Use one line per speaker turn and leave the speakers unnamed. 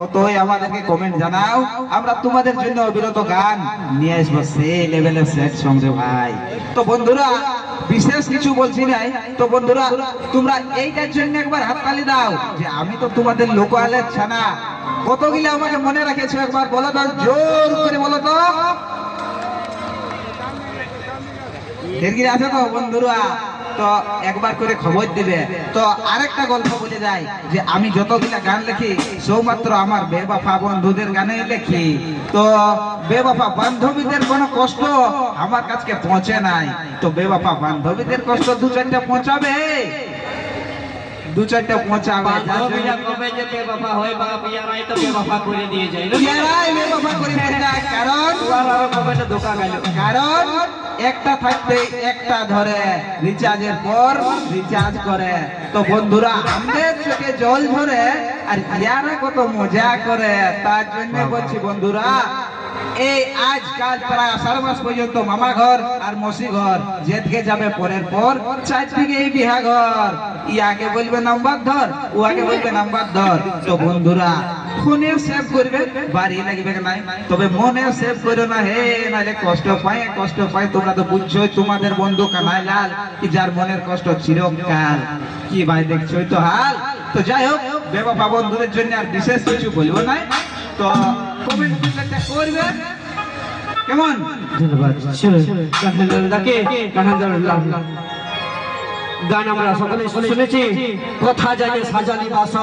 তোই আমাদেরকে কমেন্ট জানাও, আমরা তোমাদের জন্য অবিরত গান নিয়ে আসবো সেই লেভেলের সেট সঙ্গে ভাই। তো বন্ধুরা বিশেষ কিছু বলছি নাই, তো বন্ধুরা তোমরা এইটার জন্য একবার হাততালি দাও যে আমি তো তোমাদের লোকালের ছানা। কতগুলো আমাকে মনে রাখেছো একবার বলো তো, জোর করে বলো তো। আছে তো বন্ধুরা, তো একবার করে খবর দিবে। তো আরেকটা গল্প বলে যায় যে আমি যতগুলা গান লিখি সৌমাত্র আমার বেবাফা বন্ধুদের গানে লিখি। তো বেবাফা বান্ধবীদের কোনো কষ্ট আমার কাছে পৌঁছে নাই, তো বেবাফা বান্ধবীদের কষ্ট দু চারটা পৌঁছাবে, দু চারটা পৌঁছাবে। কারণ একটা থাকতে একটা ধরে, রিচার্জের পর রিচার্জ করে। তো বন্ধুরা আমাদের চোখে জল ধরে আর ইয়ারা কত মজা করে, তার জন্য বলছি বন্ধুরা এই আজকাল প্রায় 18 মাস পর্যন্ত মামা ঘর আর মসি ঘর, যেদিকে যাবে পরের পর চারদিকে এই বিহা ঘর। ইয়াকে বলবে নাম্বার ধর, ওয়াকে বলবে নাম্বার ধর। তো বন্ধুরা ফোনে সেভ করবে, বাড়ি লাগবে নাই, তবে মনে সেভ করো না হে, নাহলে কষ্ট পায়। তোমরা তো বুঝছোই তোমাদের বন্ধু কানাই লাল কি যার মনের কষ্ট চিরকাল। কি ভাই দেখছোই তো হাল। তো যাই হোক বেবাফা বন্ধুদের জন্য আর বিশেষ কিছু বলবো না। তো কমেন্ট করবে কেমন।
ধন্যবাদ। গান আমরা সকলে শুনেছি, কথা জাগে সাজালি বাসা।